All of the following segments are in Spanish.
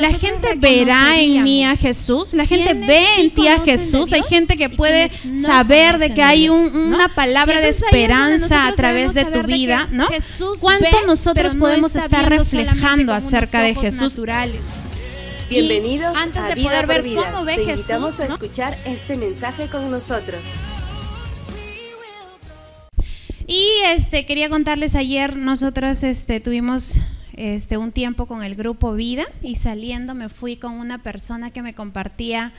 la gente verá en mí a Jesús, la gente ve en ti a Jesús. Hay gente que puede saber de que hay una palabra de esperanza a través de tu vida, ¿no? ¿Cuánto nosotros podemos estar reflejando acerca de Jesús? Bienvenidos antes a de Vida poder ver por Vida. cómo ve Te Jesús, invitamos a ¿no? escuchar este mensaje con nosotros. Y quería contarles, ayer nosotros tuvimos un tiempo con el grupo Vida, y saliendo me fui con una persona que me compartía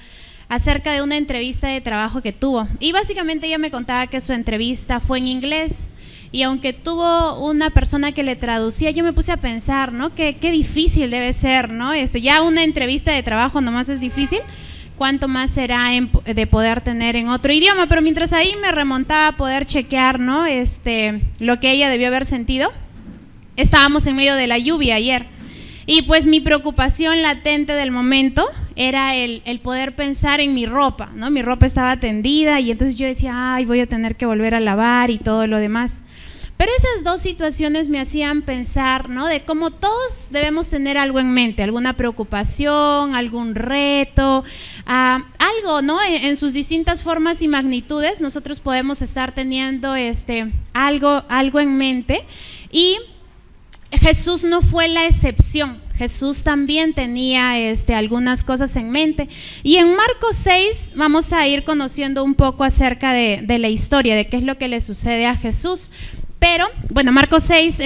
acerca de una entrevista de trabajo que tuvo. Y básicamente ella me contaba que su entrevista fue en inglés, y aunque tuvo una persona que le traducía, yo me puse a pensar, ¿no? Qué difícil debe ser, ¿no? Ya una entrevista de trabajo nomás es difícil, cuánto más será de poder tener en otro idioma. Pero mientras ahí me remontaba a poder chequear, ¿no? Lo que ella debió haber sentido. Estábamos en medio de la lluvia ayer, y pues mi preocupación latente del momento era el poder pensar en mi ropa, ¿no? Mi ropa estaba tendida, y entonces yo decía, ay, voy a tener que volver a lavar y todo lo demás. Pero esas dos situaciones me hacían pensar, ¿no? De cómo todos debemos tener algo en mente, alguna preocupación, algún reto, algo, ¿no? En sus distintas formas y magnitudes, nosotros podemos estar teniendo algo en mente, y Jesús no fue la excepción. Jesús también tenía algunas cosas en mente. Y en Marcos 6 vamos a ir conociendo un poco acerca de la historia, de qué es lo que le sucede a Jesús. Pero, bueno, Marcos 6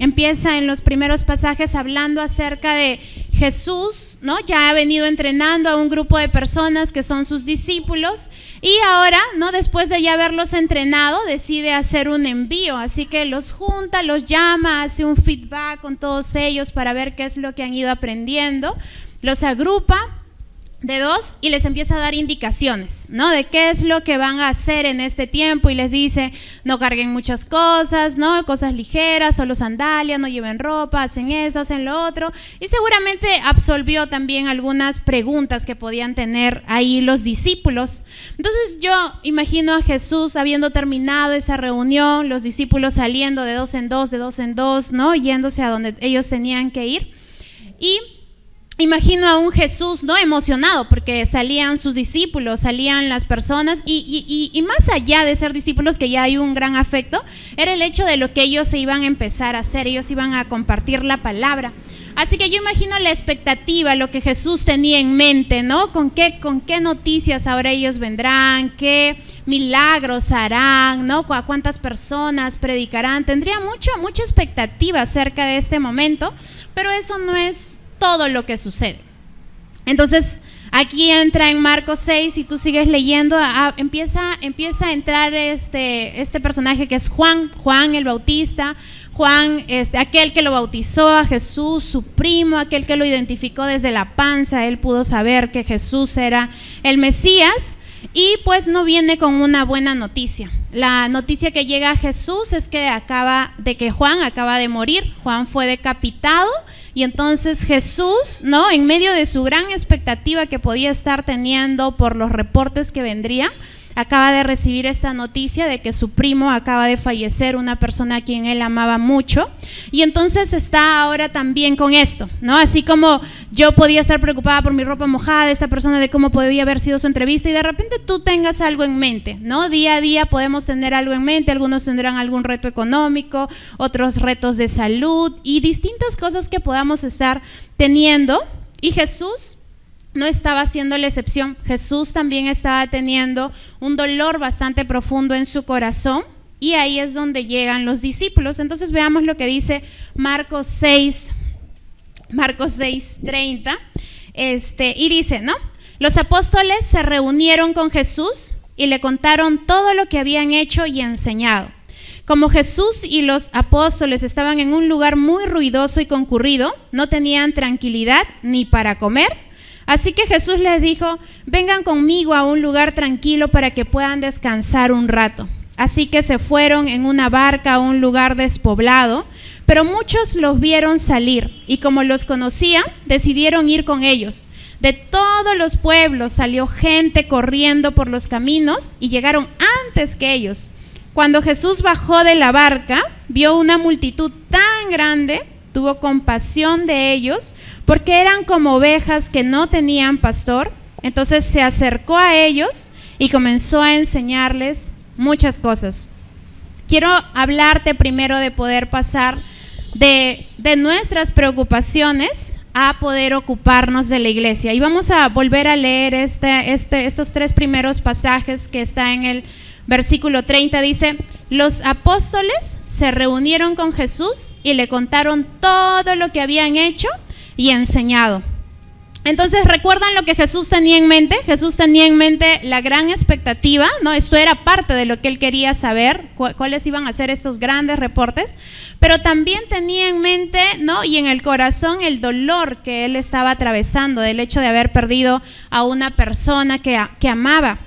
empieza en los primeros pasajes hablando acerca de Jesús, ¿no? Ya ha venido entrenando a un grupo de personas que son sus discípulos, y ahora, ¿no? Después de ya haberlos entrenado, decide hacer un envío. Así que los junta, los llama, hace un feedback con todos ellos para ver qué es lo que han ido aprendiendo, los agrupa de dos y les empieza a dar indicaciones, ¿no? De qué es lo que van a hacer en este tiempo, y les dice, no carguen muchas cosas, ¿no? Cosas ligeras, solo sandalias, no lleven ropa, hacen eso, hacen lo otro, y seguramente absolvió también algunas preguntas que podían tener ahí los discípulos. Entonces yo imagino a Jesús habiendo terminado esa reunión, los discípulos saliendo de dos en dos, ¿no? Yéndose a donde ellos tenían que ir, y imagino a un Jesús, ¿no? Emocionado, porque salían sus discípulos, salían las personas, y más allá de ser discípulos, que ya hay un gran afecto, era el hecho de lo que ellos se iban a empezar a hacer. Ellos iban a compartir la palabra. Así que yo imagino la expectativa, lo que Jesús tenía en mente, ¿no? ¿Con qué noticias ahora ellos vendrán? ¿Qué milagros harán? ¿No? ¿A cuántas personas predicarán? Tendría mucha expectativa acerca de este momento, pero eso no es todo lo que sucede. Entonces aquí entra en Marcos 6, y tú sigues leyendo, empieza a entrar este personaje que es Juan el Bautista. Juan, aquel que lo bautizó a Jesús, su primo, aquel que lo identificó desde la panza. Él pudo saber que Jesús era el Mesías, y pues no viene con una buena noticia. La noticia que llega a Jesús es que Juan acaba de morir. Juan fue decapitado, y entonces Jesús, ¿no? En medio de su gran expectativa que podía estar teniendo por los reportes que vendrían, acaba de recibir esta noticia de que su primo acaba de fallecer, una persona a quien él amaba mucho, y entonces está ahora también con esto, ¿no? Así como yo podía estar preocupada por mi ropa mojada, esta persona de cómo podía haber sido su entrevista, y de repente tú tengas algo en mente, ¿no? Día a día podemos tener algo en mente. Algunos tendrán algún reto económico, otros retos de salud, y distintas cosas que podamos estar teniendo, y Jesús no estaba haciendo la excepción. Jesús también estaba teniendo un dolor bastante profundo en su corazón, y ahí es donde llegan los discípulos. Entonces veamos lo que dice Marcos 6:30, y dice, ¿no? Los apóstoles se reunieron con Jesús y le contaron todo lo que habían hecho y enseñado. Como Jesús y los apóstoles estaban en un lugar muy ruidoso y concurrido, no tenían tranquilidad ni para comer. Así que Jesús les dijo, vengan conmigo a un lugar tranquilo para que puedan descansar un rato. Así que se fueron en una barca a un lugar despoblado, pero muchos los vieron salir, y como los conocían, decidieron ir con ellos. De todos los pueblos salió gente corriendo por los caminos, y llegaron antes que ellos. Cuando Jesús bajó de la barca, vio una multitud tan grande, tuvo compasión de ellos, porque eran como ovejas que no tenían pastor. Entonces se acercó a ellos y comenzó a enseñarles muchas cosas. Quiero hablarte primero de poder pasar de nuestras preocupaciones a poder ocuparnos de la iglesia. Y vamos a volver a leer estos 3 primeros pasajes que está en el versículo 30. Dice: los apóstoles se reunieron con Jesús y le contaron todo lo que habían hecho y enseñado. Entonces, ¿recuerdan lo que Jesús tenía en mente? Jesús tenía en mente la gran expectativa, ¿no? Esto era parte de lo que él quería saber, cuáles iban a ser estos grandes reportes, pero también tenía en mente, ¿no? Y en el corazón el dolor que él estaba atravesando del hecho de haber perdido a una persona que amaba.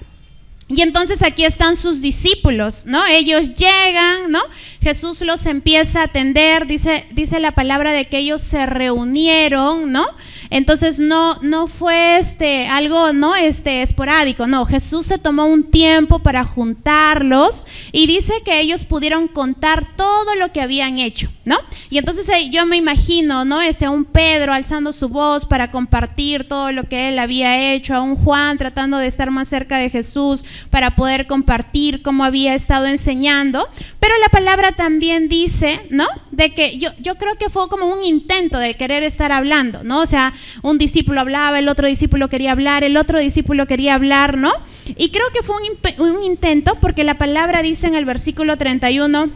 Y entonces aquí están sus discípulos, ¿no? Ellos llegan, ¿no? Jesús los empieza a atender, dice la palabra de que ellos se reunieron, ¿no? Entonces no fue algo, ¿no? Esporádico, no. Jesús se tomó un tiempo para juntarlos y dice que ellos pudieron contar todo lo que habían hecho, ¿no? Y entonces yo me imagino, ¿no? A un Pedro alzando su voz para compartir todo lo que él había hecho, a un Juan tratando de estar más cerca de Jesús para poder compartir cómo había estado enseñando. Pero la palabra también dice, ¿no? De que yo creo que fue como un intento de querer estar hablando, ¿no? O sea, un discípulo hablaba, el otro discípulo quería hablar, el otro discípulo quería hablar, ¿no? Y creo que fue un intento, porque la palabra dice en el versículo 31,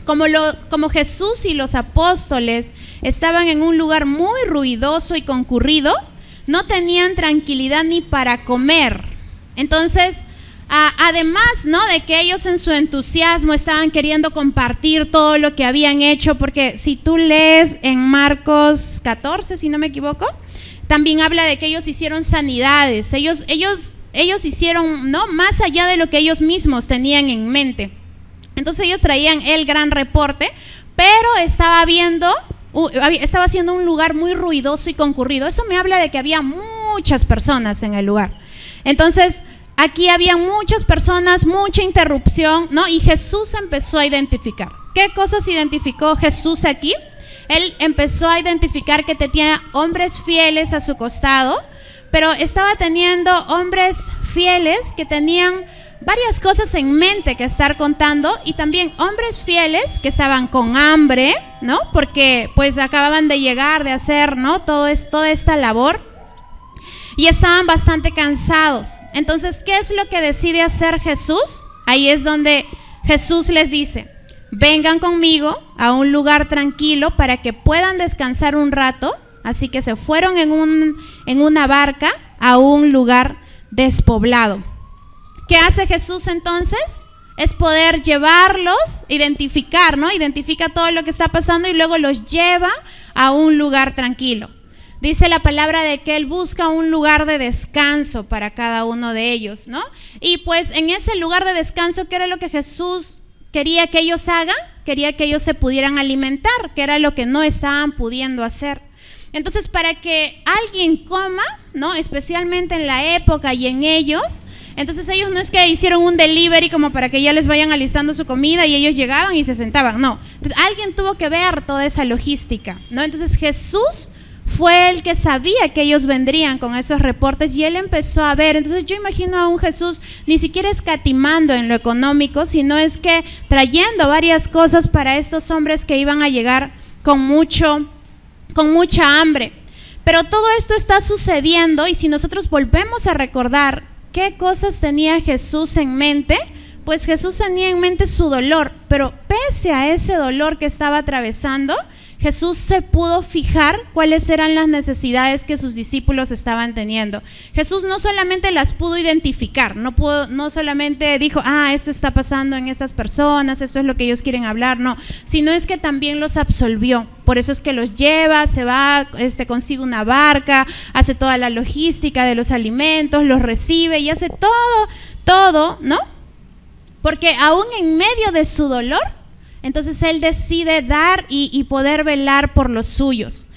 como Jesús y los apóstoles estaban en un lugar muy ruidoso y concurrido, no tenían tranquilidad ni para comer. Entonces, además, ¿no? De que ellos en su entusiasmo estaban queriendo compartir todo lo que habían hecho, porque si tú lees en Marcos 14, si no me equivoco, también habla de que ellos hicieron sanidades, ellos hicieron, ¿no? Más allá de lo que ellos mismos tenían en mente. Entonces ellos traían el gran reporte, pero estaba siendo un lugar muy ruidoso y concurrido. Eso me habla de que había muchas personas en el lugar. Entonces, aquí había muchas personas, mucha interrupción, ¿no? Y Jesús empezó a identificar. ¿Qué cosas identificó Jesús aquí? Él empezó a identificar que tenía hombres fieles a su costado, pero estaba teniendo hombres fieles que tenían varias cosas en mente que estar contando, y también hombres fieles que estaban con hambre, ¿no? Porque pues acababan de llegar, de hacer, ¿no? Toda esta labor, y estaban bastante cansados. Entonces, ¿qué es lo que decide hacer Jesús? Ahí es donde Jesús les dice: vengan conmigo a un lugar tranquilo para que puedan descansar un rato. Así que se fueron en una barca a un lugar despoblado. ¿Qué hace Jesús entonces? Es poder llevarlos, identificar, ¿no? Identifica todo lo que está pasando y luego los lleva a un lugar tranquilo. Dice la palabra de que Él busca un lugar de descanso para cada uno de ellos, ¿no? Y pues en ese lugar de descanso, ¿qué era lo que Jesús quería que ellos hagan? Quería que ellos se pudieran alimentar, que era lo que no estaban pudiendo hacer. Entonces, para que alguien coma, ¿no? Especialmente en la época y en ellos, entonces ellos no es que hicieron un delivery como para que ya les vayan alistando su comida y ellos llegaban y se sentaban, no. Entonces alguien tuvo que ver toda esa logística, ¿no? Entonces Jesús fue el que sabía que ellos vendrían con esos reportes y Él empezó a ver. Entonces yo imagino a un Jesús ni siquiera escatimando en lo económico, sino es que trayendo varias cosas para estos hombres que iban a llegar con mucha hambre. Pero todo esto está sucediendo, y si nosotros volvemos a recordar qué cosas tenía Jesús en mente, pues Jesús tenía en mente su dolor, pero pese a ese dolor que estaba atravesando, Jesús se pudo fijar cuáles eran las necesidades que sus discípulos estaban teniendo. Jesús no solamente las pudo identificar, no solamente dijo, esto está pasando en estas personas, esto es lo que ellos quieren hablar, no, sino es que también los absolvió. Por eso es que los lleva, se va, consigue una barca, hace toda la logística de los alimentos, los recibe y hace todo, ¿no? Porque aún en medio de su dolor, entonces Él decide dar y poder velar por los suyos.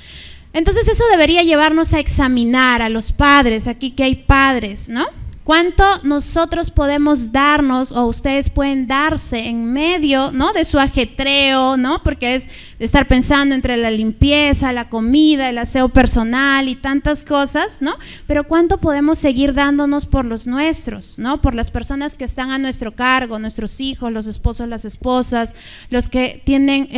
Entonces eso debería llevarnos a examinar a los padres, aquí que hay padres, ¿no? ¿Cuánto nosotros podemos darnos o ustedes pueden darse en medio, ¿no?, de su ajetreo, ¿no?, porque es estar pensando entre la limpieza, la comida, el aseo personal y tantas cosas, ¿no? Pero ¿cuánto podemos seguir dándonos por los nuestros, ¿no?, por las personas que están a nuestro cargo, nuestros hijos, los esposos, las esposas, los que tienen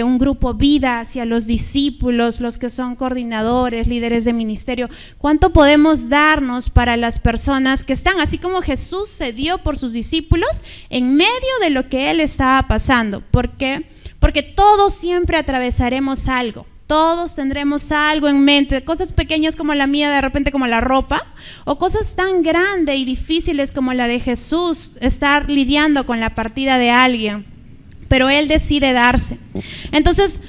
un grupo vida hacia los discípulos, los que son coordinadores, líderes de ministerio? ¿Cuánto podemos darnos para las personas que están, así como Jesús se dio por sus discípulos en medio de lo que él estaba pasando? Porque todos siempre atravesaremos algo, todos tendremos algo en mente, cosas pequeñas como la mía, de repente como la ropa, o cosas tan grandes y difíciles como la de Jesús, estar lidiando con la partida de alguien, pero él decide darse. Entonces,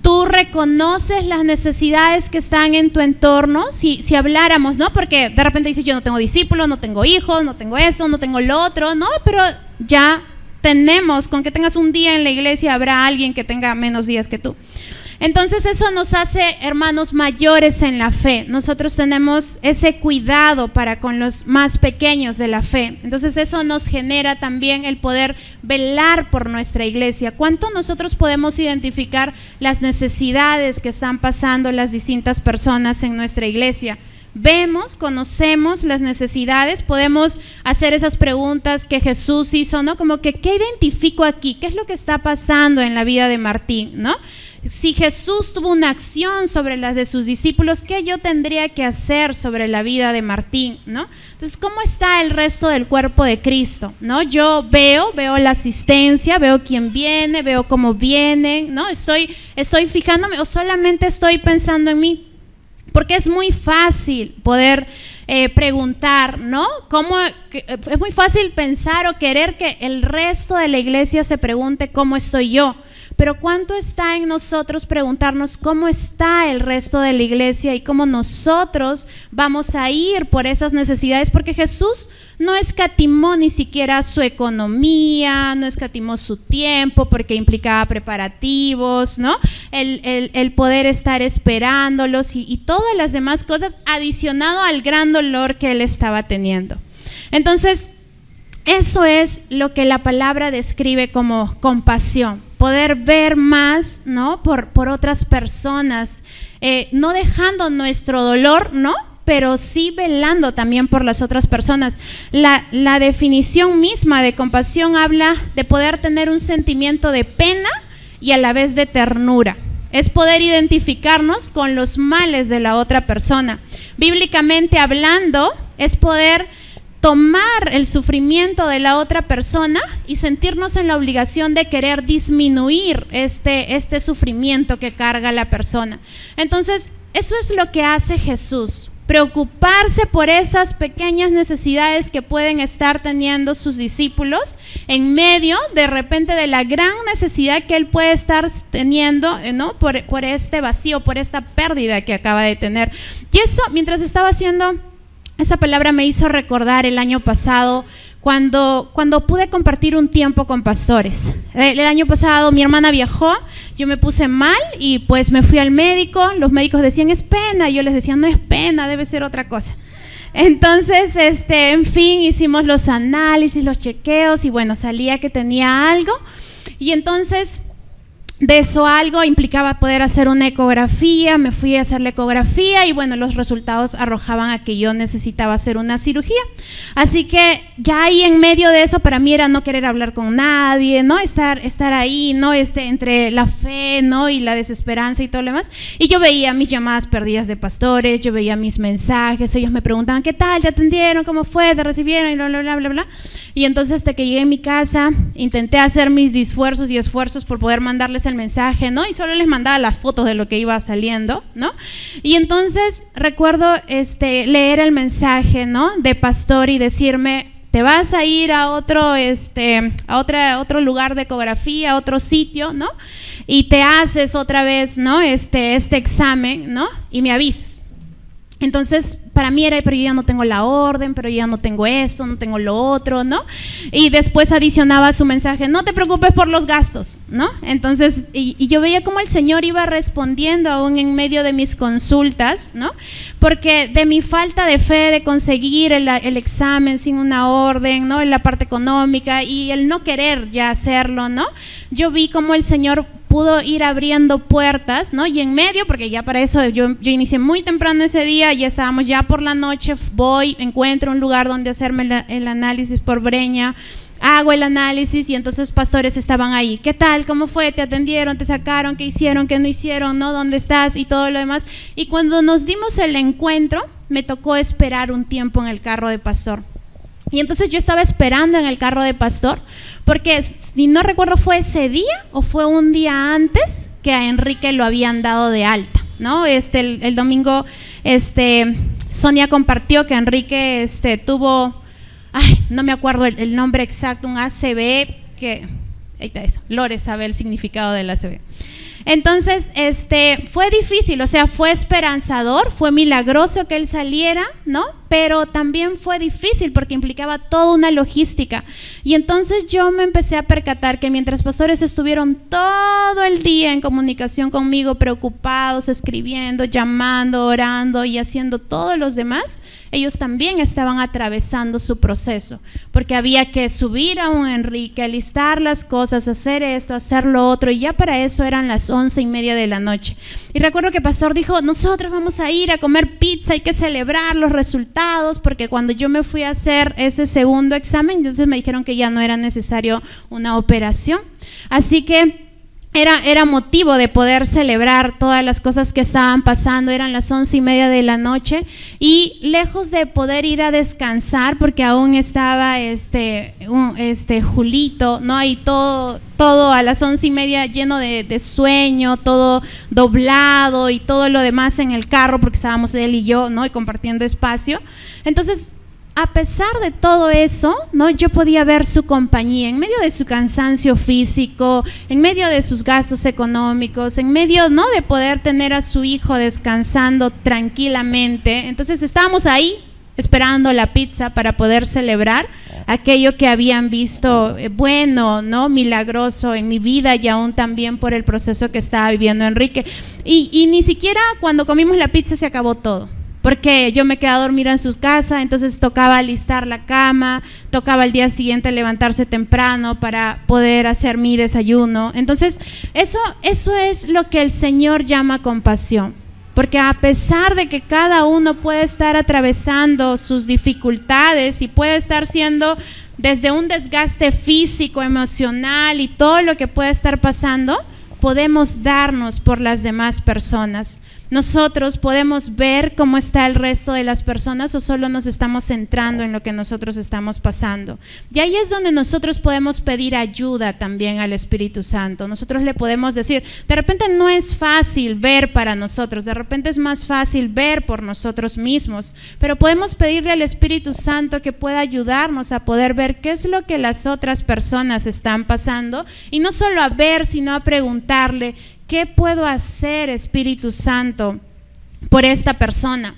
tú reconoces las necesidades que están en tu entorno. Si habláramos, ¿no? Porque de repente dices, yo no tengo discípulos, no tengo hijos, no tengo eso, no tengo lo otro, ¿no? Pero ya tenemos, con que tengas un día en la iglesia, habrá alguien que tenga menos días que tú. Entonces eso nos hace hermanos mayores en la fe. Nosotros tenemos ese cuidado para con los más pequeños de la fe. Entonces eso nos genera también el poder velar por nuestra iglesia. ¿Cuánto nosotros podemos identificar las necesidades que están pasando las distintas personas en nuestra iglesia? Vemos, conocemos las necesidades, podemos hacer esas preguntas que Jesús hizo, ¿no? Como que, ¿qué identifico aquí? ¿Qué es lo que está pasando en la vida de Martín, ¿no? Si Jesús tuvo una acción sobre las de sus discípulos, ¿qué yo tendría que hacer sobre la vida de Martín, ¿no? Entonces, ¿cómo está el resto del cuerpo de Cristo, ¿no? Yo veo la asistencia, veo quién viene, veo cómo vienen, ¿no? Estoy fijándome o solamente estoy pensando en mí, porque es muy fácil poder preguntar, ¿no? Es muy fácil pensar o querer que el resto de la iglesia se pregunte cómo estoy yo. Pero ¿cuánto está en nosotros preguntarnos cómo está el resto de la iglesia y cómo nosotros vamos a ir por esas necesidades? Porque Jesús no escatimó ni siquiera su economía, no escatimó su tiempo porque implicaba preparativos, ¿no? El poder estar esperándolos y todas las demás cosas, adicionado al gran dolor que él estaba teniendo. Entonces, eso es lo que la palabra describe como compasión. Poder ver más, ¿no?, por otras personas, no dejando nuestro dolor, ¿no?, pero sí velando también por las otras personas. La definición misma de compasión habla de poder tener un sentimiento de pena y a la vez de ternura. Es poder identificarnos con los males de la otra persona. Bíblicamente hablando, es poder tomar el sufrimiento de la otra persona y sentirnos en la obligación de querer disminuir este sufrimiento que carga la persona. Entonces, eso es lo que hace Jesús, preocuparse por esas pequeñas necesidades que pueden estar teniendo sus discípulos en medio de repente de la gran necesidad que él puede estar teniendo, ¿no?, por este vacío, por esta pérdida que acaba de tener. Y eso, mientras estaba haciendo esta palabra, me hizo recordar el año pasado cuando pude compartir un tiempo con pastores. El año pasado mi hermana viajó, yo me puse mal y pues me fui al médico. Los médicos decían, es pena, y yo les decía, no es pena, debe ser otra cosa. Entonces, en fin, hicimos los análisis, los chequeos y bueno, salía que tenía algo. Y entonces, de eso algo implicaba poder hacer una ecografía. Me fui a hacer la ecografía y bueno, los resultados arrojaban a que yo necesitaba hacer una cirugía. Así que ya ahí en medio de eso para mí era no querer hablar con nadie, ¿no? Estar ahí, ¿no? Entre la fe, ¿no?, y la desesperanza y todo lo demás. Y yo veía mis llamadas perdidas de pastores, yo veía mis mensajes, ellos me preguntaban, ¿qué tal? ¿Te atendieron? ¿Cómo fue? ¿Te recibieron? Y bla, bla, bla, bla, bla. Y entonces hasta que llegué a mi casa, intenté hacer mis esfuerzos por poder mandarles el mensaje, ¿no? Y solo les mandaba las fotos de lo que iba saliendo, ¿no? Y entonces recuerdo leer el mensaje, ¿no?, de pastor y decirme, te vas a ir a otro lugar de ecografía, a otro sitio, ¿no? Y te haces otra vez, ¿no?, este examen, ¿no? Y me avisas. Entonces, para mí era, pero yo ya no tengo la orden, pero yo ya no tengo esto, no tengo lo otro, ¿no? Y después adicionaba su mensaje, no te preocupes por los gastos, ¿no? Entonces, y yo veía cómo el Señor iba respondiendo aún en medio de mis consultas, ¿no? Porque de mi falta de fe de conseguir el examen sin una orden, ¿no? En la parte económica y el no querer ya hacerlo, ¿no? Yo vi cómo el Señor pudo ir abriendo puertas, ¿no? Y en medio, porque ya para eso yo inicié muy temprano ese día, ya estábamos ya por la noche, encuentro un lugar donde hacerme el análisis por Breña, hago el análisis y entonces los pastores estaban ahí. ¿Qué tal? ¿Cómo fue? ¿Te atendieron? ¿Te sacaron? ¿Qué hicieron? ¿Qué no hicieron? ¿No? ¿Dónde estás? Y todo lo demás. Y cuando nos dimos el encuentro, me tocó esperar un tiempo en el carro de pastor. Y entonces yo estaba esperando en el carro de pastor, porque si no recuerdo fue ese día o fue un día antes que a Enrique lo habían dado de alta, ¿no? El domingo Sonia compartió que Enrique tuvo, no me acuerdo el nombre exacto, un ACV, que, ahí está eso, Lore sabe el significado del ACV. Entonces, fue difícil, o sea, fue esperanzador, fue milagroso que él saliera, ¿no? Pero también fue difícil porque implicaba toda una logística. Y entonces yo me empecé a percatar que mientras pastores estuvieron todo el día en comunicación conmigo, preocupados, escribiendo, llamando, orando y haciendo todos los demás, ellos también estaban atravesando su proceso, porque había que subir a un Enrique, alistar las cosas, hacer esto, hacer lo otro, y ya para eso eran las 11:30 de la noche. Y recuerdo que el pastor dijo, nosotros vamos a ir a comer pizza, hay que celebrar los resultados, porque cuando yo me fui a hacer ese segundo examen, entonces me dijeron que ya no era necesario una operación. Así que era motivo de poder celebrar todas las cosas que estaban pasando. Eran las 11:30 de la noche y lejos de poder ir a descansar, porque aún estaba Julito, ¿no? Y todo a las 11:30 lleno de sueño, todo doblado y todo lo demás en el carro, porque estábamos él y yo, ¿no? Y compartiendo espacio. Entonces, a pesar de todo eso, ¿no? Yo podía ver su compañía en medio de su cansancio físico, en medio de sus gastos económicos, en medio, ¿no? De poder tener a su hijo descansando tranquilamente. Entonces estábamos ahí esperando la pizza para poder celebrar aquello que habían visto bueno, ¿no? Milagroso en mi vida, y aún también por el proceso que estaba viviendo Enrique. Y ni siquiera cuando comimos la pizza se acabó todo, porque yo me quedé a dormir en su casa, entonces tocaba alistar la cama, tocaba al día siguiente levantarse temprano para poder hacer mi desayuno. Entonces eso es lo que el Señor llama compasión, porque a pesar de que cada uno puede estar atravesando sus dificultades y puede estar siendo desde un desgaste físico, emocional y todo lo que puede estar pasando, podemos darnos por las demás personas. Nosotros podemos ver cómo está el resto de las personas, o solo nos estamos centrando en lo que nosotros estamos pasando. Y ahí es donde nosotros podemos pedir ayuda también al Espíritu Santo. Nosotros le podemos decir, de repente no es fácil ver para nosotros, de repente es más fácil ver por nosotros mismos, pero podemos pedirle al Espíritu Santo que pueda ayudarnos a poder ver qué es lo que las otras personas están pasando, y no solo a ver, sino a preguntarle, ¿qué puedo hacer, Espíritu Santo, por esta persona?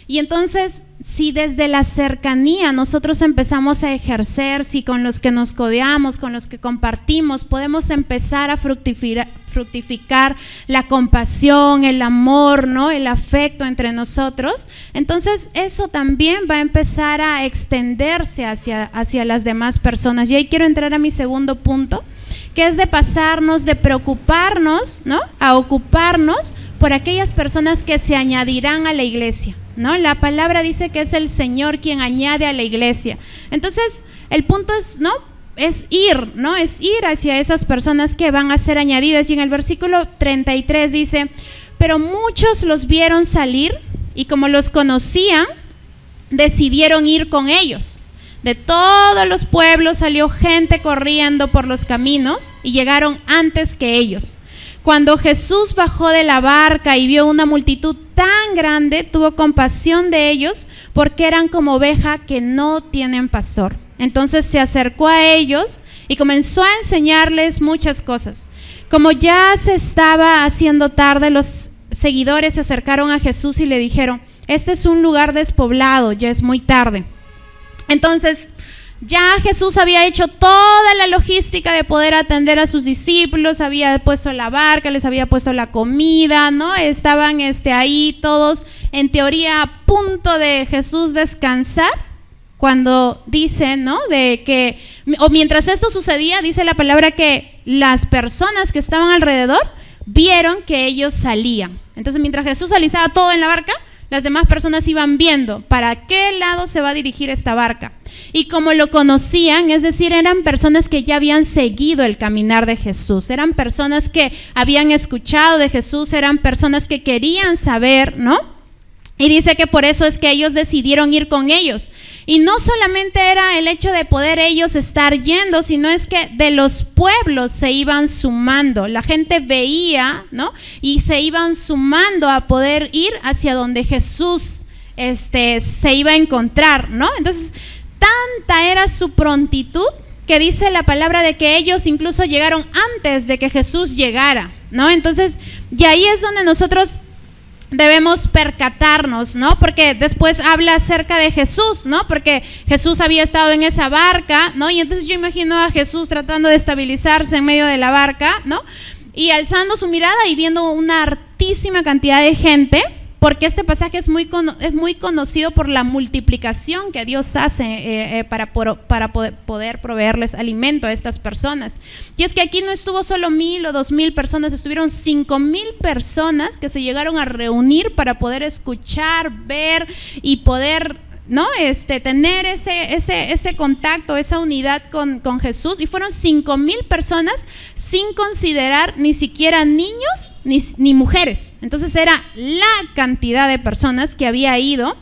Y entonces, si desde la cercanía nosotros empezamos a ejercer, si con los que nos codeamos, con los que compartimos, podemos empezar a fructificar la compasión, el amor, ¿no? El afecto entre nosotros, entonces eso también va a empezar a extenderse hacia las demás personas. Y ahí quiero entrar a mi segundo punto, que es de pasarnos, de preocuparnos, ¿no? A ocuparnos por aquellas personas que se añadirán a la iglesia, ¿no? La palabra dice que es el Señor quien añade a la iglesia. Entonces, el punto es, ¿no? Es ir, ¿no? Es ir hacia esas personas que van a ser añadidas. Y en el versículo 33 dice, pero muchos los vieron salir y como los conocían, decidieron ir con ellos. De todos los pueblos salió gente corriendo por los caminos y llegaron antes que ellos. Cuando Jesús bajó de la barca y vio una multitud tan grande, tuvo compasión de ellos porque eran como oveja que no tienen pastor. Entonces se acercó a ellos y comenzó a enseñarles muchas cosas. Como ya se estaba haciendo tarde, los seguidores se acercaron a Jesús y le dijeron, Este es un lugar despoblado, ya es muy tarde. Entonces, ya Jesús había hecho toda la logística de poder atender a sus discípulos, había puesto la barca, les había puesto la comida, ¿no? Estaban ahí todos, en teoría, a punto de Jesús descansar, cuando dicen, ¿no? De que, o mientras esto sucedía, dice la palabra que las personas que estaban alrededor vieron que ellos salían. Entonces, mientras Jesús alisaba todo en la barca, las demás personas iban viendo para qué lado se va a dirigir esta barca. Y como lo conocían, es decir, eran personas que ya habían seguido el caminar de Jesús, eran personas que habían escuchado de Jesús, eran personas que querían saber, ¿no? Y dice que por eso es que ellos decidieron ir con ellos. Y no solamente era el hecho de poder ellos estar yendo, sino es que de los pueblos se iban sumando. La gente veía, ¿no? Y se iban sumando a poder ir hacia donde Jesús se iba a encontrar, ¿no? Entonces, tanta era su prontitud que dice la palabra de que ellos incluso llegaron antes de que Jesús llegara, ¿no? Entonces, y ahí es donde nosotros debemos percatarnos, ¿no? Porque después habla acerca de Jesús, ¿no? Porque Jesús había estado en esa barca, ¿no? Y entonces yo imagino a Jesús tratando de estabilizarse en medio de la barca, ¿no? Y alzando su mirada y viendo una hartísima cantidad de gente, porque este pasaje es muy conocido por la multiplicación que Dios hace para poder proveerles alimento a estas personas. Y es que aquí no estuvo solo 1,000 o 2,000 personas, estuvieron 5,000 personas que se llegaron a reunir para poder escuchar, ver y poder, ¿no? Tener ese contacto, esa unidad con Jesús. Y fueron 5,000 personas sin considerar ni siquiera niños ni mujeres. Entonces era la cantidad de personas que había ido.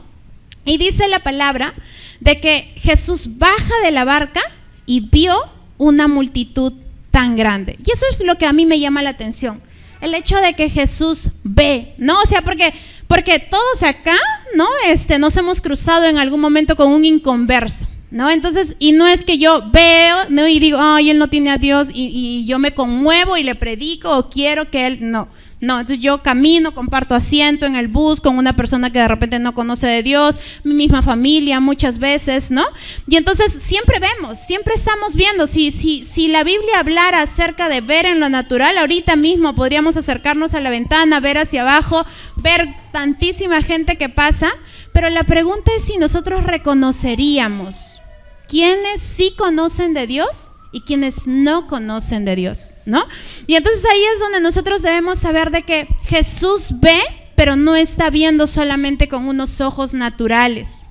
Y dice la palabra de que Jesús baja de la barca y vio una multitud tan grande. Y eso es lo que a mí me llama la atención. El hecho de que Jesús ve, ¿no? O sea, porque todos acá, ¿no? Nos hemos cruzado en algún momento con un inconverso, ¿no? Entonces, y no es que yo veo, ¿no? Y digo, ay, él no tiene a Dios y yo me conmuevo y le predico o quiero que él, no, entonces yo camino, comparto asiento en el bus con una persona que de repente no conoce de Dios, mi misma familia muchas veces, ¿no? Y entonces siempre vemos, siempre estamos viendo, si la Biblia hablara acerca de ver en lo natural, ahorita mismo podríamos acercarnos a la ventana, ver hacia abajo, ver tantísima gente que pasa, pero la pregunta es si nosotros reconoceríamos quiénes sí conocen de Dios y quienes no conocen de Dios, ¿no? Y entonces ahí es donde nosotros debemos saber de que Jesús ve, pero no está viendo solamente con unos ojos naturales.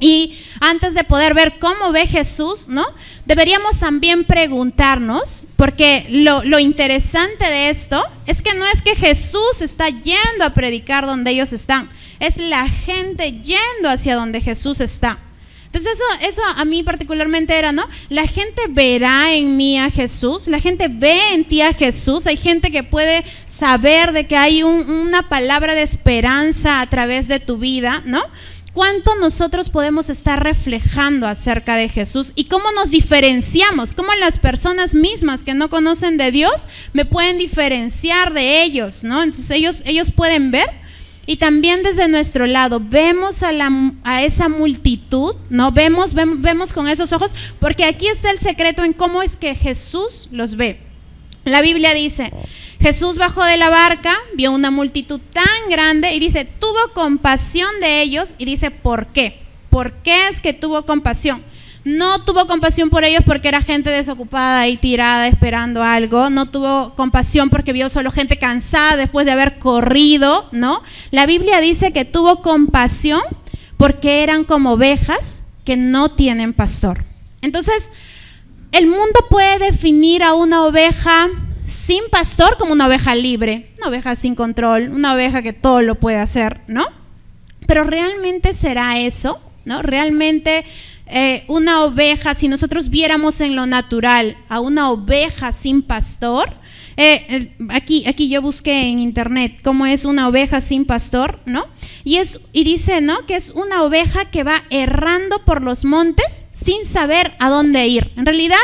Y antes de poder ver cómo ve Jesús, ¿no? Deberíamos también preguntarnos, porque lo interesante de esto es que no es que Jesús está yendo a predicar donde ellos están, es la gente yendo hacia donde Jesús está. Entonces eso a mí particularmente era, ¿no? La gente verá en mí a Jesús, la gente ve en ti a Jesús, hay gente que puede saber de que hay una palabra de esperanza a través de tu vida, ¿no? ¿Cuánto nosotros podemos estar reflejando acerca de Jesús y cómo nos diferenciamos? ¿Cómo las personas mismas que no conocen de Dios me pueden diferenciar de ellos, ¿no? Entonces ellos pueden ver. Y también desde nuestro lado vemos a esa multitud, ¿no? Vemos con esos ojos, porque aquí está el secreto en cómo es que Jesús los ve. La Biblia dice, Jesús bajó de la barca, vio una multitud tan grande y dice, tuvo compasión de ellos y dice, ¿por qué? ¿Por qué es que tuvo compasión? No tuvo compasión por ellos porque era gente desocupada y tirada esperando algo. No tuvo compasión porque vio solo gente cansada después de haber corrido, ¿no? La Biblia dice que tuvo compasión porque eran como ovejas que no tienen pastor. Entonces, el mundo puede definir a una oveja sin pastor como una oveja libre, una oveja sin control, una oveja que todo lo puede hacer, ¿no? Pero ¿realmente será eso? ¿No? Realmente una oveja, si nosotros viéramos en lo natural a una oveja sin pastor, aquí yo busqué en internet cómo es una oveja sin pastor, ¿no? Y dice, ¿no? Que es una oveja que va errando por los montes sin saber a dónde ir. En realidad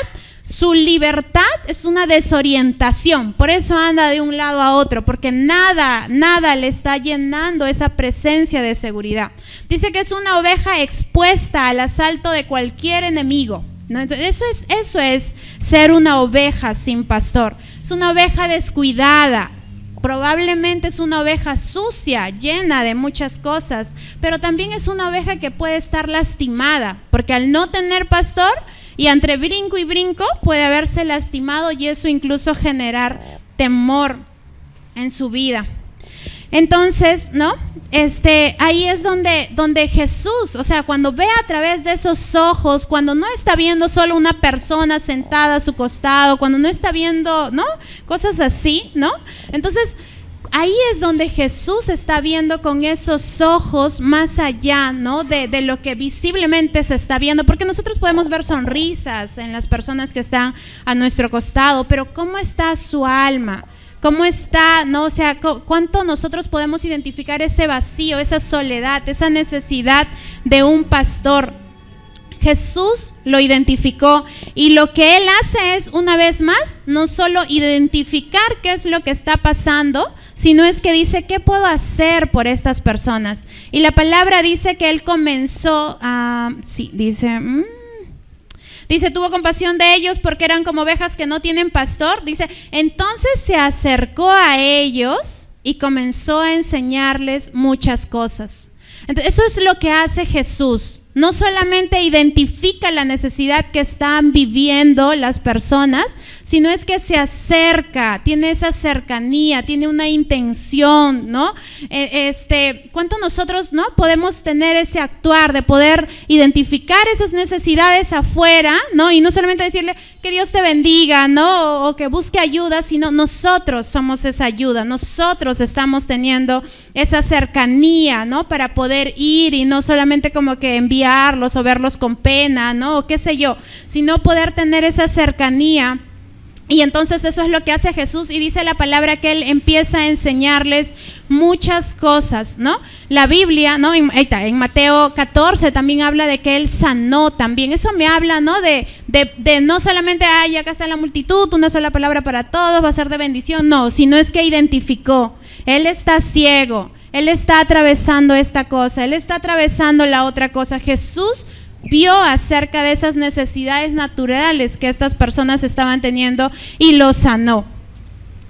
Su libertad es una desorientación, por eso anda de un lado a otro, porque nada le está llenando esa presencia de seguridad. Dice que es una oveja expuesta al asalto de cualquier enemigo, ¿no? Entonces, eso es ser una oveja sin pastor. Es una oveja descuidada. Probablemente es una oveja sucia, llena de muchas cosas, pero también es una oveja que puede estar lastimada, porque al no tener pastor y entre brinco y brinco puede haberse lastimado y eso incluso generar temor en su vida. Entonces, ¿no? Ahí es donde Jesús, o sea, cuando ve a través de esos ojos, cuando no está viendo solo una persona sentada a su costado, cuando no está viendo, ¿no? Cosas así, ¿no? Entonces, ahí es donde Jesús está viendo con esos ojos más allá, ¿no? De lo que visiblemente se está viendo, porque nosotros podemos ver sonrisas en las personas que están a nuestro costado, pero ¿cómo está su alma? ¿Cómo está, no? O sea, ¿cuánto nosotros podemos identificar ese vacío, esa soledad, esa necesidad de un pastor? Jesús lo identificó y lo que Él hace es, una vez más, no solo identificar qué es lo que está pasando, sino es que dice, ¿qué puedo hacer por estas personas? Y la palabra dice que Él comenzó a, Dice, tuvo compasión de ellos porque eran como ovejas que no tienen pastor. Dice, entonces se acercó a ellos y comenzó a enseñarles muchas cosas. Entonces, eso es lo que hace Jesús. No solamente identifica la necesidad que están viviendo las personas, sino es que se acerca, tiene esa cercanía, tiene una intención, ¿no? ¿Cuánto nosotros, no, podemos tener ese actuar de poder identificar esas necesidades afuera, ¿no? Y no solamente decirle que Dios te bendiga, ¿no? O que busque ayuda, sino nosotros somos esa ayuda, nosotros estamos teniendo esa cercanía, ¿no? Para poder ir y no solamente como que enviarlos o verlos con pena, ¿no? O qué sé yo, sino poder tener esa cercanía. Y entonces eso es lo que hace Jesús y dice la palabra que Él empieza a enseñarles muchas cosas, ¿no? La Biblia, ¿no? En Mateo 14 también habla de que Él sanó también. Eso me habla, ¿no? De no solamente, acá está la multitud, una sola palabra para todos, va a ser de bendición. No, sino es que identificó. Él está ciego, Él está atravesando esta cosa, Él está atravesando la otra cosa. Jesús vio acerca de esas necesidades naturales que estas personas estaban teniendo y los sanó.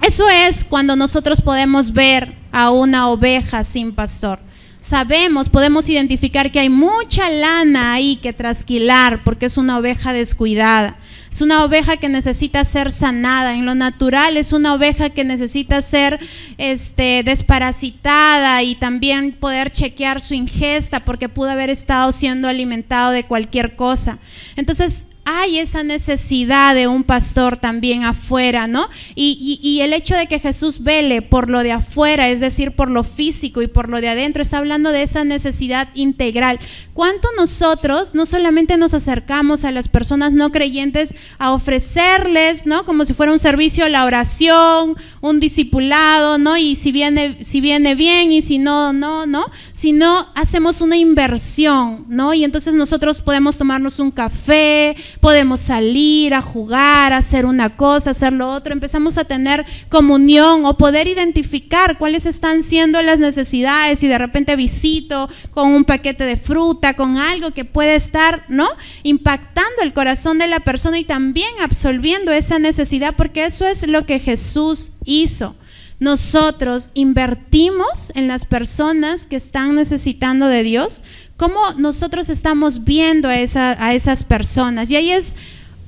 Eso es cuando nosotros podemos ver a una oveja sin pastor. Sabemos, podemos identificar que hay mucha lana ahí que trasquilar porque es una oveja descuidada. Es una oveja que necesita ser sanada. En lo natural es una oveja que necesita ser desparasitada y también poder chequear su ingesta porque pudo haber estado siendo alimentado de cualquier cosa. Entonces hay esa necesidad de un pastor también afuera, ¿no? Y el hecho de que Jesús vele por lo de afuera, es decir, por lo físico y por lo de adentro, está hablando de esa necesidad integral. ¿Cuánto nosotros no solamente nos acercamos a las personas no creyentes a ofrecerles, ¿no? Como si fuera un servicio, la oración, un discipulado, ¿no? Y si viene bien y si no, no, sino hacemos una inversión, ¿no? Y entonces nosotros podemos tomarnos un café, podemos salir a jugar, a hacer una cosa, hacer lo otro, empezamos a tener comunión o poder identificar cuáles están siendo las necesidades y de repente visito con un paquete de fruta, con algo que puede estar, ¿no? Impactando el corazón de la persona y también absolviendo esa necesidad, porque eso es lo que Jesús hizo. Nosotros invertimos en las personas que están necesitando de Dios. ¿Cómo nosotros estamos viendo a esas personas? Y ahí es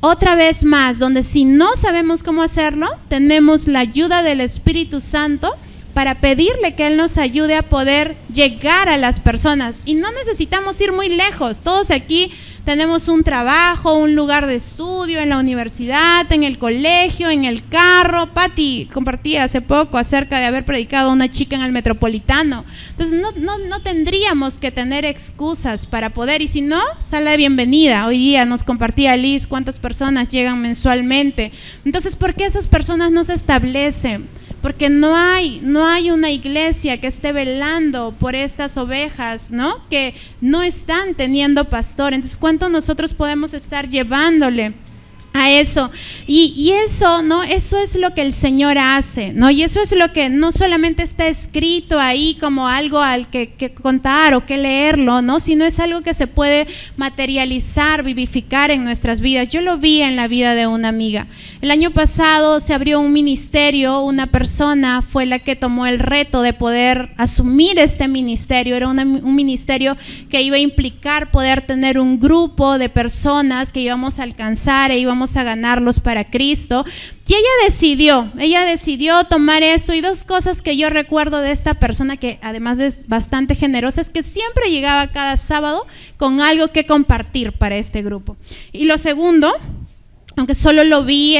otra vez más, donde si no sabemos cómo hacerlo, tenemos la ayuda del Espíritu Santo para pedirle que Él nos ayude a poder llegar a las personas. Y no necesitamos ir muy lejos. Todos aquí tenemos un trabajo, un lugar de estudio, en la universidad, en el colegio, en el carro. Pati compartía hace poco acerca de haber predicado a una chica en el Metropolitano. Entonces no tendríamos que tener excusas para poder, y si no, sala de bienvenida. Hoy día nos compartía Liz cuántas personas llegan mensualmente. Entonces, ¿por qué esas personas no se establecen? Porque no hay una iglesia que esté velando por estas ovejas, ¿no? Que no están teniendo pastor. Entonces, ¿cuánto nosotros podemos estar llevándole a eso. Y eso, ¿no? Eso es lo que el Señor hace, ¿no? Y eso es lo que no solamente está escrito ahí como algo al que contar o que leerlo, ¿no? Sino es algo que se puede materializar, vivificar en nuestras vidas. Yo lo vi en la vida de una amiga. El año pasado se abrió un ministerio, una persona fue la que tomó el reto de poder asumir este ministerio. Era un ministerio que iba a implicar poder tener un grupo de personas que íbamos a alcanzar e íbamos a ganarlos para Cristo. Y ella decidió tomar esto. Y dos cosas que yo recuerdo de esta persona, que además es bastante generosa, es que siempre llegaba cada sábado con algo que compartir para este grupo. Y lo segundo, aunque solo lo vi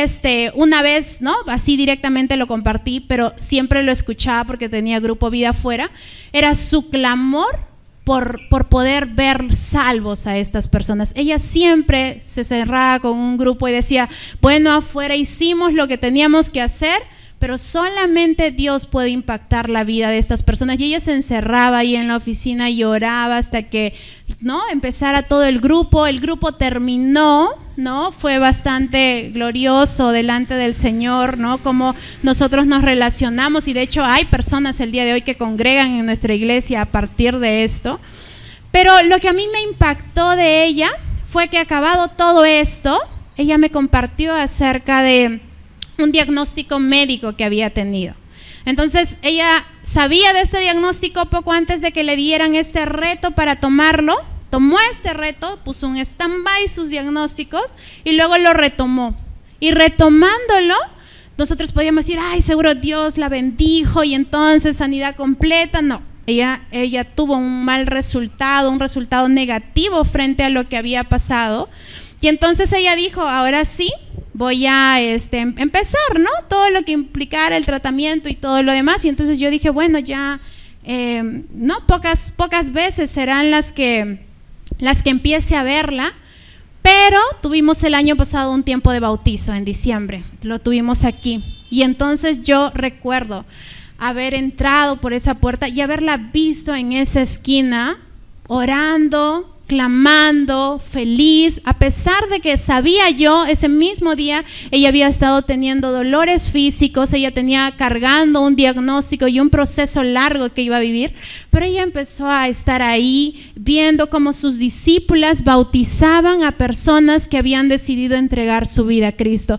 una vez, ¿no? Así directamente lo compartí, pero siempre lo escuchaba porque tenía Grupo Vida afuera, era su clamor por poder ver salvos a estas personas. Ella siempre se cerraba con un grupo y decía, bueno, afuera hicimos lo que teníamos que hacer, pero solamente Dios puede impactar la vida de estas personas. Y ella se encerraba ahí en la oficina y oraba hasta que, ¿no?, empezara todo el grupo. El grupo terminó, ¿no? Fue bastante glorioso delante del Señor, ¿no? Como nosotros nos relacionamos, y de hecho hay personas el día de hoy que congregan en nuestra iglesia a partir de esto. Pero lo que a mí me impactó de ella fue que, acabado todo esto, ella me compartió acerca de un diagnóstico médico que había tenido. Entonces ella sabía de este diagnóstico poco antes de que le dieran este reto para tomarlo. Tomó este reto, puso un stand-by sus diagnósticos y luego lo retomó. Y retomándolo, nosotros podríamos decir, ay, seguro Dios la bendijo y entonces sanidad completa. No, ella tuvo un mal resultado, un resultado negativo frente a lo que había pasado. Y entonces ella dijo, ahora sí, voy a empezar, ¿no? Todo lo que implicara el tratamiento y todo lo demás. Y entonces yo dije, bueno, ya, no, pocas veces serán las que empiece a verla, pero tuvimos el año pasado un tiempo de bautizo en diciembre, lo tuvimos aquí. Y entonces yo recuerdo haber entrado por esa puerta y haberla visto en esa esquina, orando, clamando, feliz, a pesar de que sabía yo ese mismo día ella había estado teniendo dolores físicos, ella tenía cargando un diagnóstico y un proceso largo que iba a vivir, pero ella empezó a estar ahí viendo cómo sus discípulas bautizaban a personas que habían decidido entregar su vida a Cristo.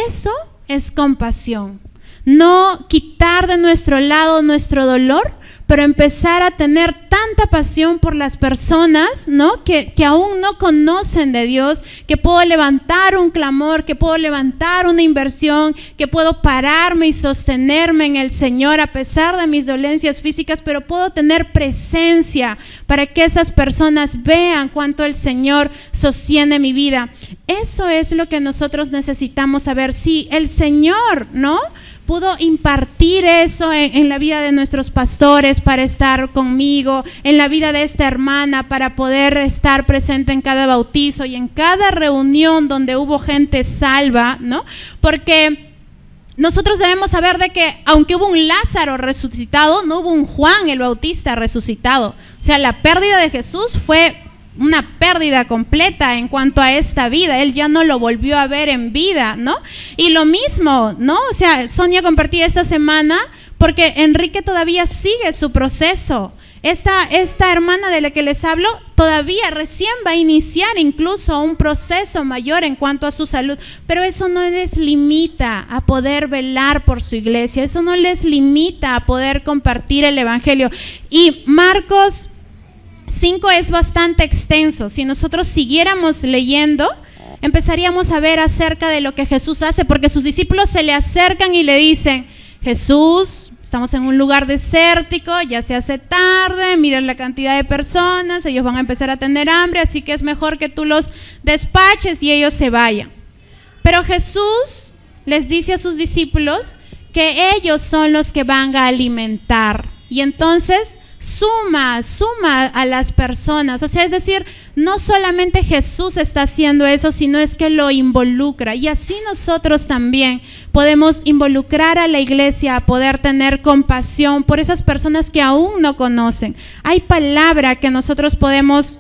Eso es compasión, no quitar de nuestro lado nuestro dolor, pero empezar a tener tanta pasión por las personas, ¿no?, que aún no conocen de Dios, que puedo levantar un clamor, que puedo levantar una inversión, que puedo pararme y sostenerme en el Señor a pesar de mis dolencias físicas, pero puedo tener presencia para que esas personas vean cuánto el Señor sostiene mi vida. Eso es lo que nosotros necesitamos saber. Si el Señor, ¿no?, pudo impartir eso en la vida de nuestros pastores para estar conmigo, en la vida de esta hermana para poder estar presente en cada bautizo y en cada reunión donde hubo gente salva, ¿no? Porque nosotros debemos saber de que aunque hubo un Lázaro resucitado, no hubo un Juan el Bautista resucitado. O sea, la pérdida de Jesús fue una pérdida completa en cuanto a esta vida. Él ya no lo volvió a ver en vida, ¿no? Y lo mismo, ¿no? O sea, Sonia compartía esta semana porque Enrique todavía sigue su proceso. Esta hermana de la que les hablo todavía recién va a iniciar incluso un proceso mayor en cuanto a su salud, pero eso no les limita a poder velar por su iglesia, eso no les limita a poder compartir el evangelio. Y Marcos 5 es bastante extenso. Si nosotros siguiéramos leyendo, empezaríamos a ver acerca de lo que Jesús hace, porque sus discípulos se le acercan y le dicen, Jesús, estamos en un lugar desértico, ya se hace tarde, miren la cantidad de personas, ellos van a empezar a tener hambre, así que es mejor que tú los despaches y ellos se vayan. Pero Jesús les dice a sus discípulos que ellos son los que van a alimentar. Y entonces suma a las personas, o sea, es decir, no solamente Jesús está haciendo eso, sino es que lo involucra, y así nosotros también podemos involucrar a la iglesia a poder tener compasión por esas personas que aún no conocen. Hay palabra que nosotros podemos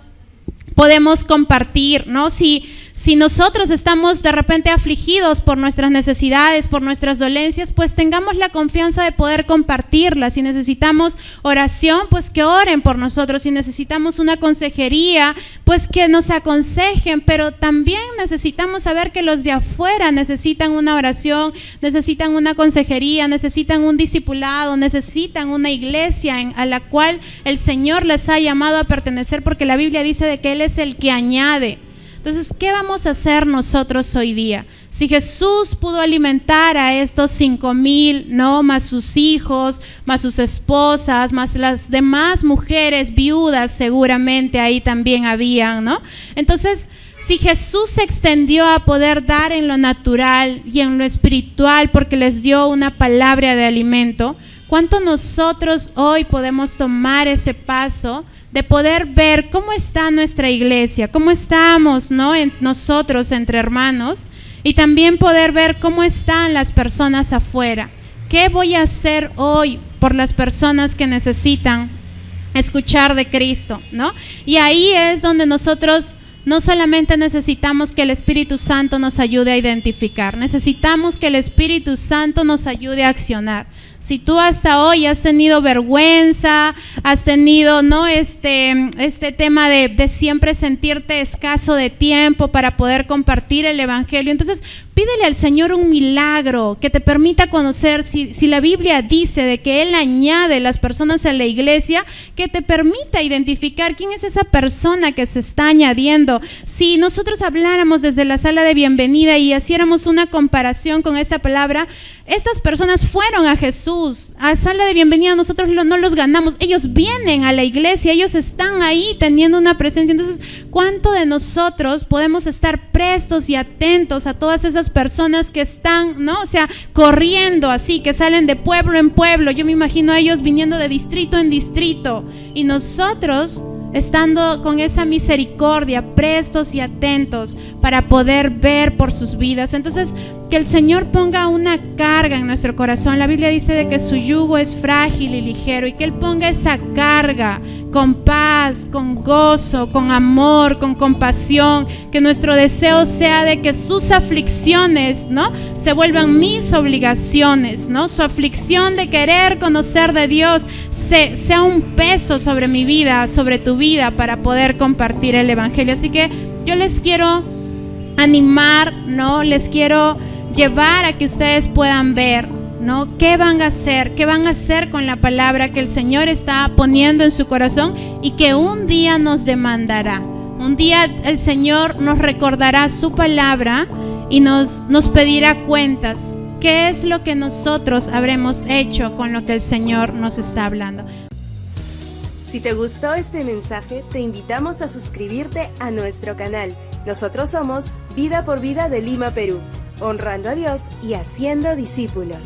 compartir, ¿no? Si Si nosotros estamos de repente afligidos por nuestras necesidades, por nuestras dolencias, pues tengamos la confianza de poder compartirlas. Si necesitamos oración, pues que oren por nosotros. Si necesitamos una consejería, pues que nos aconsejen. Pero también necesitamos saber que los de afuera necesitan una oración, necesitan una consejería, necesitan un discipulado, necesitan una iglesia a la cual el Señor les ha llamado a pertenecer, porque la Biblia dice de que Él es el que añade. Entonces, ¿qué vamos a hacer nosotros hoy día? Si Jesús pudo alimentar a estos 5,000, ¿no? Más sus hijos, más sus esposas, más las demás mujeres viudas, seguramente ahí también habían, ¿no? Entonces, si Jesús se extendió a poder dar en lo natural y en lo espiritual porque les dio una palabra de alimento, ¿cuánto nosotros hoy podemos tomar ese paso de poder ver cómo está nuestra iglesia, cómo estamos, ¿no? Nosotros entre hermanos, y también poder ver cómo están las personas afuera? ¿Qué voy a hacer hoy por las personas que necesitan escuchar de Cristo, ¿no? Y ahí es donde nosotros no solamente necesitamos que el Espíritu Santo nos ayude a identificar, necesitamos que el Espíritu Santo nos ayude a accionar. Si tú hasta hoy has tenido vergüenza, has tenido, ¿no? este tema de siempre sentirte escaso de tiempo para poder compartir el Evangelio, entonces pídele al Señor un milagro que te permita conocer, si la Biblia dice de que Él añade las personas a la iglesia, que te permita identificar quién es esa persona que se está añadiendo. Si nosotros habláramos desde la sala de bienvenida y hiciéramos una comparación con esta palabra, estas personas fueron a Jesús, a sala de bienvenida. Nosotros no los ganamos, ellos vienen a la iglesia, ellos están ahí teniendo una presencia. Entonces, ¿cuánto de nosotros podemos estar prestos y atentos a todas esas personas que están, ¿no? O sea, corriendo así, que salen de pueblo en pueblo? Yo me imagino a ellos viniendo de distrito en distrito, y nosotros estando con esa misericordia, prestos y atentos para poder ver por sus vidas. Entonces, que el Señor ponga una carga en nuestro corazón. La Biblia dice de que su yugo es frágil y ligero, y que Él ponga esa carga con paz, con gozo, con amor, con compasión. Que nuestro deseo sea de que sus aflicciones, ¿no?, se vuelvan mis obligaciones, ¿no? Su aflicción de querer conocer de Dios sea un peso sobre mi vida, sobre tu vida, para poder compartir el Evangelio. Así que yo les quiero animar, ¿no? Les quiero llevar a que ustedes puedan ver, ¿no?, qué van a hacer con la palabra que el Señor está poniendo en su corazón, y que un día nos demandará. Un día el Señor nos recordará su palabra y nos pedirá cuentas. ¿Qué es lo que nosotros habremos hecho con lo que el Señor nos está hablando? Si te gustó este mensaje, te invitamos a suscribirte a nuestro canal. Nosotros somos Vida por Vida de Lima, Perú, honrando a Dios y haciendo discípulos.